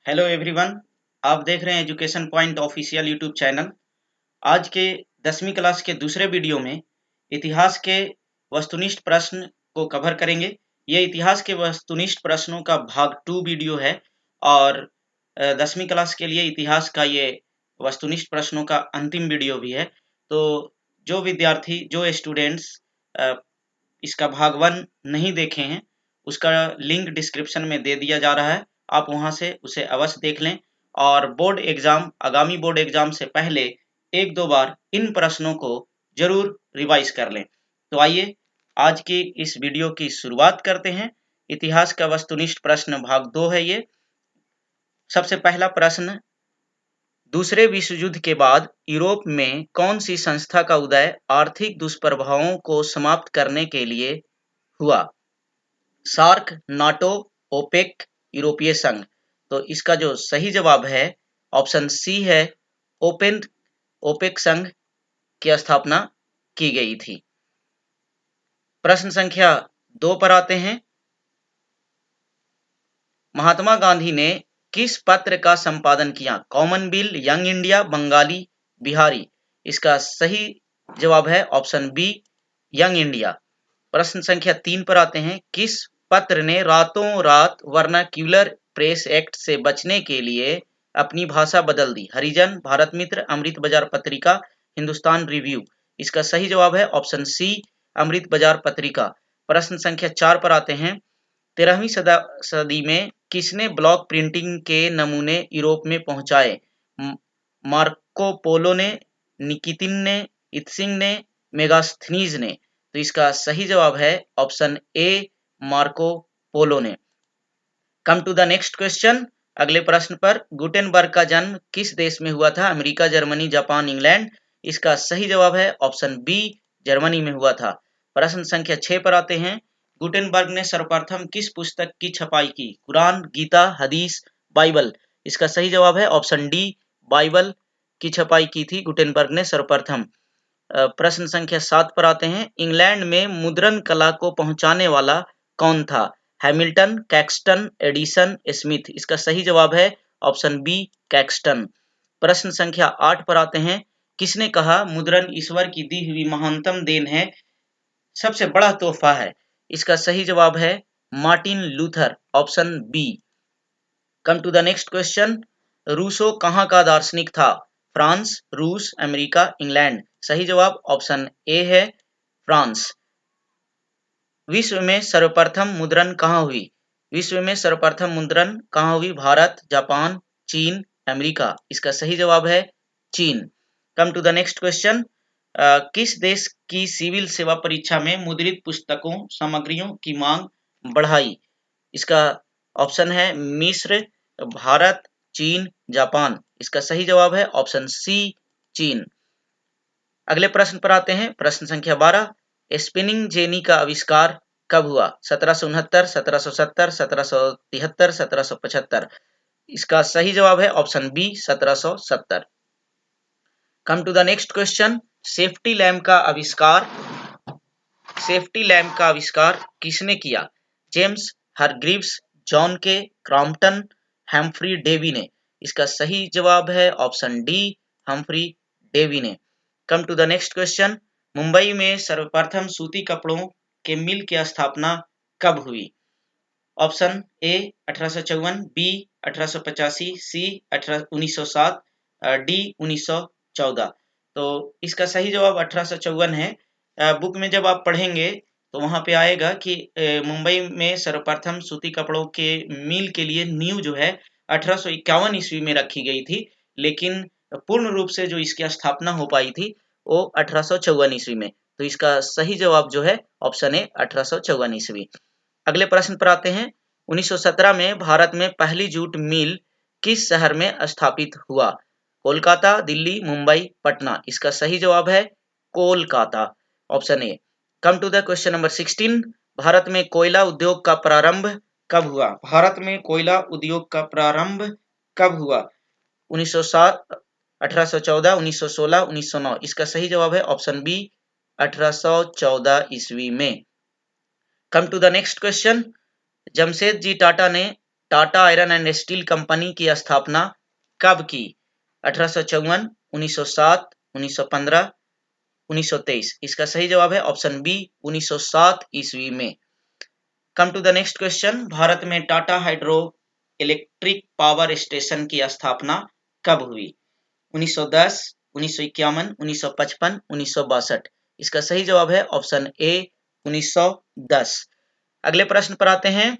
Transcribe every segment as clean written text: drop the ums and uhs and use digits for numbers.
Hello everyone. आप देख रहे हैं education point official YouTube channel. आज के 10वीं क्लास के दूसरे वीडियो में इतिहास के वस्तुनिष्ठ प्रश्न को कवर करेंगे। ये इतिहास के वस्तुनिष्ठ प्रश्नों का भाग 2 वीडियो है और 10वीं क्लास के लिए इतिहास का ये वस्तुनिष्ठ प्रश्नों का अंतिम वीडियो भी है। तो जो विद्यार्थी जो स्टूडेंट्स इसका भाग 1 नहीं देखे हैं, उसका लिंक डिस्क्रिप्शन में दे दिया जा रहा है। आप वहां से उसे अवश्य देख लें और बोर्ड एग्जाम, आगामी बोर्ड एग्जाम से पहले एक दो बार इन प्रश्नों को जरूर रिवाइज कर लें। तो आइए आज की इस वीडियो की शुरुआत करते हैं। इतिहास का वस्तुनिष्ठ प्रश्न भाग 2 है ये। सबसे पहला प्रश्न, दूसरे विश्व युद्ध के बाद यूरोप में कौन सी संस्था का उदय आर्थिक दुष्प्रभावों को समाप्त करने के लिए हुआ? सार्क, नाटो, ओपेक, यूरोपीय संघ। तो इसका जो सही जवाब है ऑप्शन सी है, ओपेक संघ की स्थापना की गई थी। प्रश्न संख्या 2 पर आते हैं। महात्मा गांधी ने किस पत्र का संपादन किया? Commonwealth, young India, Bengali, Bihari. इसका सही जवाब है ऑप्शन बी, यंग इंडिया। प्रश्न संख्या 3 पर आते हैं। किस पत्र ने रातों रात वर्नाक्यूलर प्रेस एक्ट से बचने के लिए अपनी भाषा बदल दी? हरिजन, भारत मित्र, अमृत बाजार पत्रिका, हिंदुस्तान रिव्यू। इसका सही जवाब है ऑप्शन सी, अमृत बाजार पत्रिका। प्रश्न संख्या 4 पर आते हैं। 13वीं सदी में किसने ब्लॉक प्रिंटिंग के नमूने यूरोप में पहुंचाए? मार्को पोलो ने, निकितिन ने, इत्सिंग ने, मेगास्थनीज ने। तो इसका सही जवाब है ऑप्शन ए, मार्को पोलो ने। Come to the next question. अगले प्रश्न पर, गुटेनबर्ग का जन्म किस देश में हुआ था? America, Germany, Japan, England. इसका सही जवाब है ऑप्शन बी, जर्मनी में हुआ था। प्रश्न संख्या 6 पर आते हैं। गुटेनबर्ग ने सर्वप्रथम किस पुस्तक की छपाई की? कुरान, गीता, हदीस, बाइबल। इसका सही जवाब है ऑप्शन डी, बाइबल की छपाई की थी गुटेनबर्ग ने सर्वप्रथम। प्रश्न संख्या 7 पर आते हैं। इंग्लैंड में मुद्रण कला को पहुंचाने वाला कौन था? Hamilton, Caxton, Edison, Smith. इसका सही जवाब है ऑप्शन बी, कैक्सटन। प्रश्न संख्या 8 पर आते हैं। किसने कहा मुद्रण ईश्वर की दी हुई महानतम देन है, सबसे बड़ा तोहफा है? इसका सही जवाब है Martin Luther, option B. Come to the next question. Rousseau कहाँ का दार्शनिक था? फ्रांस, रूस, अमेरिका, इंग्लैंड। सही जवाब ऑप्शन ए है, फ्रांस। विश्व में सर्वप्रथम मुद्रण कहाँ हुई? विश्व में सर्वप्रथम मुद्रण कहाँ हुई? भारत, जापान, चीन, अमेरिका। इसका सही जवाब है चीन। Come to the next question. किस देश की सिविल सेवा परीक्षा में मुद्रित पुस्तकों सामग्रियों की मांग बढ़ाई? इसका ऑप्शन है मिस्र, भारत, चीन, जापान। इसका सही जवाब है ऑप्शन सी, चीन। अगले प्रश्न पर आते हैं। प्रश्न संख्या 12। स्पिनिंग जेनी का आविष्कार कब हुआ? 1769, 1770, 1773, 1775। इसका सही जवाब है option B, 1770। Come to the next question. Safety lamp का आविष्कार किसने किया? James Hargreaves, John Kay, Crompton, Humphry Davy ने। इसका सही जवाब है ऑप्शन डी, हम्फ्री डेवी ने। Come to the next question. Mumbai में सर्वप्रथम सूती कपड़ों के मिल की स्थापना कब हुई? Option A 1854, B 1885, C 1907, D 1914। तो इसका सही जवाब 1854 है। बुक में जब आप पढ़ेंगे तो वहां पे आएगा कि मुंबई में सर्वप्रथम सूती कपड़ों के मिल के लिए नींव जो है 1851 ईस्वी में रखी गई थी, लेकिन पूर्ण रूप से जो इसकी स्थापना हो पाई थी वो 1854 ईस्वी में। तो इसका सही जवाब जो है ऑप्शन ए, 1854 ईस्वी। अगले प्रश्न पर आते हैं। 1917 में भारत में पहली जूट मिल किस शहर में स्थापित हुआ? कोलकाता, दिल्ली, मुंबई, पटना। इसका सही जवाब है Kolkata, option A. Come to the question number 16। Bharat में कोयला उद्योग का प्रारंभ कब हुआ? भारत में कोयला उद्योग का प्रारंभ कब हुआ? 1907, 1814, 1916, 1909। इसका सही जवाब है ऑप्शन बी, 1814 ईस्वी में। Come to the next question. Jamshed ji Tata ने Tata iron and steel company की स्थापना कब की? 1854, 1907, 1915, 1923। इसका सही जवाब है ऑप्शन बी 1907 ईस्वी में। Come to the next question, Bharat में Tata hydro electric power station की स्थापना कब हुई? 1910, 1951, 1955, 1962। इसका सही जवाब है ऑप्शन ए 1910। अगले प्रश्न पर आते हैं।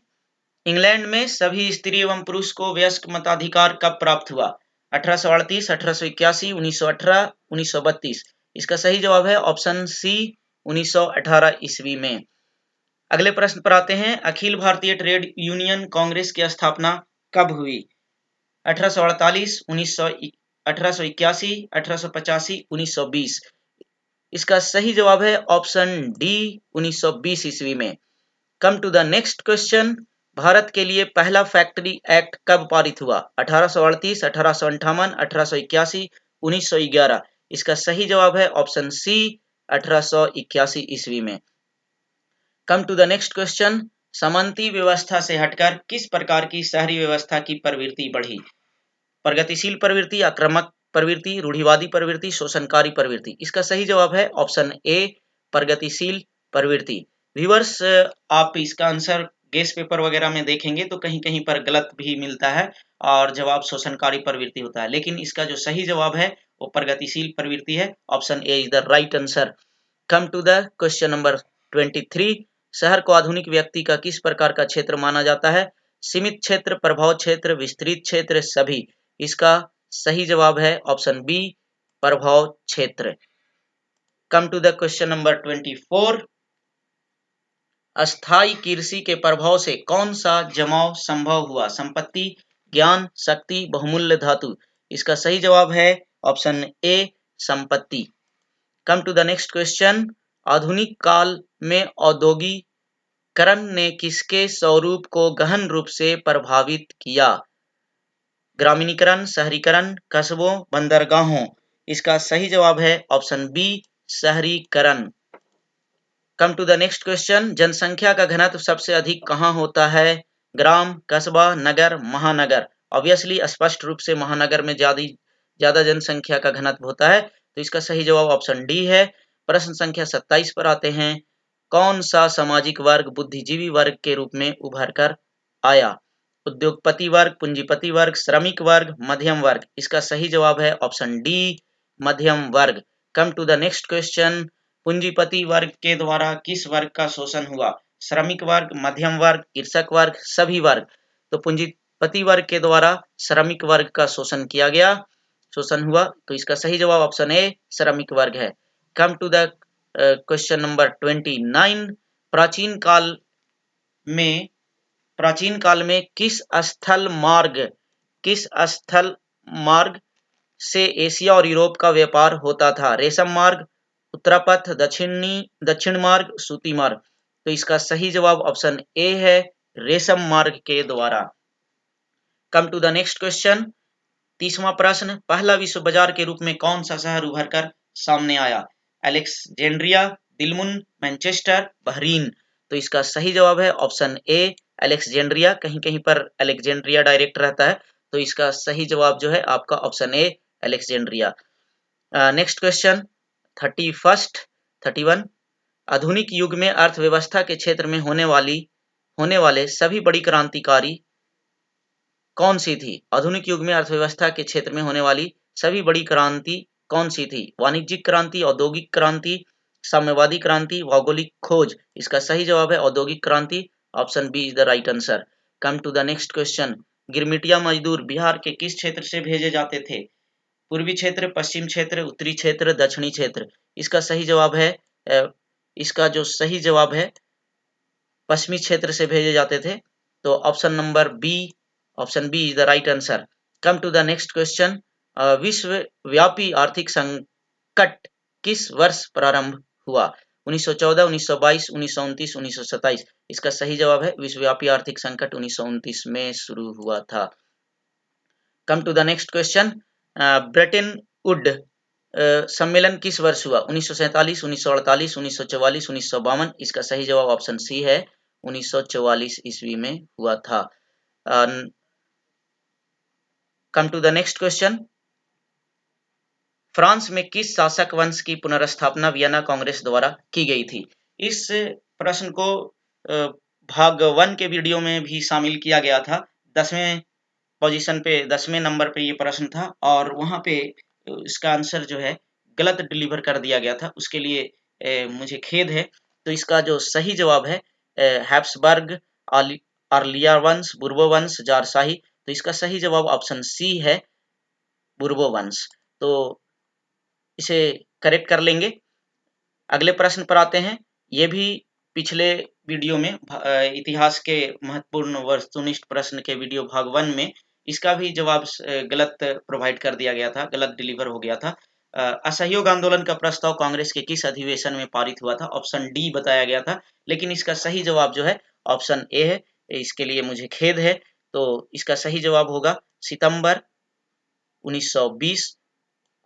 इंग्लैंड में सभी स्त्री एवं पुरुष को वयस्क मताधिकार कब प्राप्त हुआ? 1838, 1881, 1918, 1932। इसका सही जवाब है ऑप्शन सी 1918 ईस्वी में। अगले प्रश्न पर आते हैं। अखिल भारतीय ट्रेड यूनियन कांग्रेस की स्थापना कब हुई? 1848, 1881, 1885, 1920। इसका सही जवाब है ऑप्शन डी 1920 ईस्वी में। Come to the next question, Bharat के लिए पहला फैक्ट्री एक्ट कब पारित हुआ? 1838, 1858, 1881, 1911। इसका सही जवाब है ऑप्शन सी 1881 ईस्वी में। Come to the next question, सामंती व्यवस्था से हटकर किस प्रकार की शहरी व्यवस्था की प्रवृत्ति बढ़ी? प्रगतिशील प्रवृत्ति, आक्रामक प्रवृत्ति, रूढ़िवादी प्रवृत्ति, शोषणकारी प्रवृत्ति। इसका सही जवाब है ऑप्शन ए प्रगतिशील प्रवृत्ति। व्यूअर्स, आप इसका आंसर गेस पेपर वगैरह में देखेंगे तो कहीं कहीं पर गलत भी मिलता है और जवाब शोषणकारी प्रवृत्ति होता है, लेकिन इसका जो सही जवाब है वो प्रगतिशील प्रवृत्ति है। Option A is the right answer. Come to the question number 23। शहर को आधुनिक व्यक्ति का किस प्रकार का क्षेत्र माना जाता है? सीमित क्षेत्र, प्रभाव क्षेत्र, विस्तृत क्षेत्र, सभी। इसका सही जवाब है ऑप्शन बी प्रभाव क्षेत्र। Come to the question number 24। अस्थाई कृषि के प्रभाव से कौन सा जमाव संभव हुआ? संपत्ति, ज्ञान, शक्ति, बहुमूल्य धातु। इसका सही जवाब है ऑप्शन ए संपत्ति। Come to the next question, आधुनिक काल में औद्योगिकरण ने किसके स्वरूप को गहन रूप से प्रभावित किया? ग्रामीणीकरण, शहरीकरण, कस्बों, बंदरगाहों। इसका सही जवाब है ऑप्शन बी शहरीकरण। Come to the next question, जनसंख्या का घनत्व सबसे अधिक कहाँ होता है? ग्राम, कस्बा, नगर, महानगर। ऑब्वियसली स्पष्ट रूप से महानगर में ज्यादा जनसंख्या का घनत्व होता है, तो इसका सही जवाब ऑप्शन डी है। प्रश्न संख्या 27 पर आते हैं। कौन सा सामाजिक वर्ग बुद्धिजीवी वर्ग के रूप में उभर कर आया? उद्योगपति वर्ग, पूंजीपति वर्ग, श्रमिक वर्ग, मध्यम वर्ग। इसका सही जवाब है ऑप्शन डी मध्यम वर्ग। Come to the next question, पूंजीपति वर्ग के द्वारा किस वर्ग का शोषण हुआ? श्रमिक वर्ग, मध्यम वर्ग, कृषक वर्ग, सभी वर्ग। तो पूंजीपति वर्ग के द्वारा श्रमिक वर्ग का शोषण किया गया, शोषण हुआ, तो इसका सही जवाब ऑप्शन ए श्रमिक वर्ग है। Come to the question number 29। प्राचीन काल में किस स्थल मार्ग से एशिया और यूरोप का व्यापार होता था? रेशम मार्ग, उत्तरापथ, दक्षिण मार्ग, सूती मार्ग। तो इसका सही जवाब ऑप्शन ए है रेशम मार्ग के द्वारा। Come to the next question, 30वां प्रश्न, पहला विश्व बाजार के रूप में कौन सा शहर उभर कर सामने आया? Alexandria, Dilmun, Manchester, Bahrain. तो इसका सही जवाब है ऑप्शन ए अलेक्जेंड्रिया। कहीं कहीं पर अलेक्जेंड्रिया डायरेक्ट रहता है, तो इसका सही जवाब जो है आपका option A Alexandria. Next question 31। आधुनिक युग में अर्थव्यवस्था के क्षेत्र में होने वाले सभी बड़ी क्रांतिकारी कौन सी थी? आधुनिक युग में अर्थव्यवस्था के क्षेत्र में होने वाली सभी बड़ी क्रांति कौन सी थी? वाणिज्यिक क्रांति, औद्योगिक क्रांति, साम्यवादी क्रांति, भौगोलिक खोज। इसका सही जवाब है औद्योगिक क्रांति। Option B is the right answer. Come to the next question, गिरमिटिया मजदूर बिहार के किस क्षेत्र से भेजे जाते थे? पूर्वी क्षेत्र, पश्चिम क्षेत्र, उत्तरी क्षेत्र, दक्षिणी क्षेत्र। इसका सही जवाब है इसका जो सही जवाब है पश्चिमी क्षेत्र से भेजे जाते थे, तो option B is the right answer. Come to the next question, विश्वव्यापी आर्थिक संकट किस वर्ष प्रारंभ हुआ? 1914, 1922, 1929, 1927। इसका सही जवाब है विश्वव्यापी आर्थिक संकट 1929 में शुरू हुआ था। Come to the next question, Bretton Wood सम्मेलन किस वर्ष हुआ? 1947, 1948, 1944, 1952। इसका सही जवाब ऑप्शन सी है 1944 ईस्वी में हुआ था। Come to the next question. France में किस शासक वंश की पुनर्स्थापना वियना कांग्रेस द्वारा की गई थी? इस प्रश्न को भाग 1 के वीडियो में भी शामिल किया गया था। 10वें पोजीशन पे 10वें नंबर पे ये प्रश्न था और वहां पे इसका आंसर जो है गलत डिलीवर कर दिया गया था, उसके लिए मुझे खेद है। तो इसका जो सही जवाब है हैब्सबर्ग, आर्लिया वंश, बुर्बो वंश, जारशाही। तो इसका सही जवाब ऑप्शन सी है, बुर्बो वंश। तो इसे करेक्ट कर लेंगे। अगले प्रश्न पर आते हैं। ये भी पिछले वीडियो में इतिहास के महत्वपूर्ण वस्तुनिष्ठ प्रश्न के वीडियो भाग 1 में इसका भी जवाब गलत प्रोवाइड कर दिया गया था, गलत डिलीवर हो गया था। असहयोग आंदोलन का प्रस्ताव कांग्रेस के किस अधिवेशन में पारित हुआ था? ऑप्शन डी बताया गया था, लेकिन इसका सही जवाब जो है ऑप्शन ए है। इसके लिए मुझे खेद है। तो इसका सही जवाब होगा सितंबर 1920,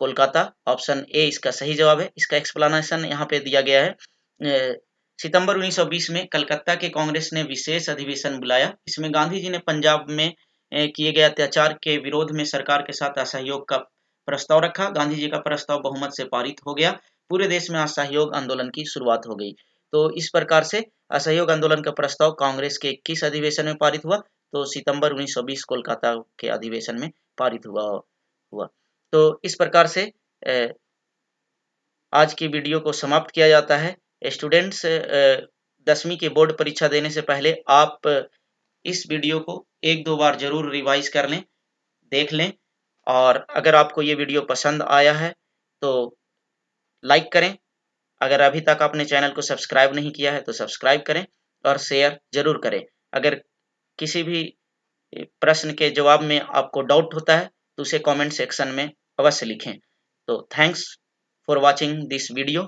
कोलकाता। ऑप्शन ए इसका सही जवाब है। इसका एक्सप्लेनेशन यहाँ पे दिया गया है। सितंबर 1920 में कलकत्ता के कांग्रेस ने विशेष अधिवेशन बुलाया। इसमें गांधी जी ने पंजाब में किए गए अत्याचार के विरोध में सरकार के साथ असहयोग का प्रस्ताव रखा। गांधी जी का प्रस्ताव बहुमत से पारित हो गया। पूरे देश में असहयोग आंदोलन की शुरुआत हो गई। तो इस प्रकार से असहयोग आंदोलन का प्रस्ताव कांग्रेस के किस अधिवेशन में पारित हुआ? तो सितंबर 1920 कोलकाता के अधिवेशन में पारित हुआ। तो इस प्रकार से आज की वीडियो को समाप्त किया जाता है। स्टूडेंट्स, 10वीं के बोर्ड परीक्षा देने से पहले आप इस वीडियो को 1-2 बार जरूर रिवाइज कर लें, देख लें। और अगर आपको ये वीडियो पसंद आया है तो लाइक करें। अगर अभी तक आपने चैनल को सब्सक्राइब नहीं किया है तो सब्सक्राइब करें और शेयर जरूर करें। अगर किसी भी प्रश्न के जवाब में आपको डाउट होता है तो उसे कमेंट सेक्शन में अवश्य लिखें। तो thanks for watching this video.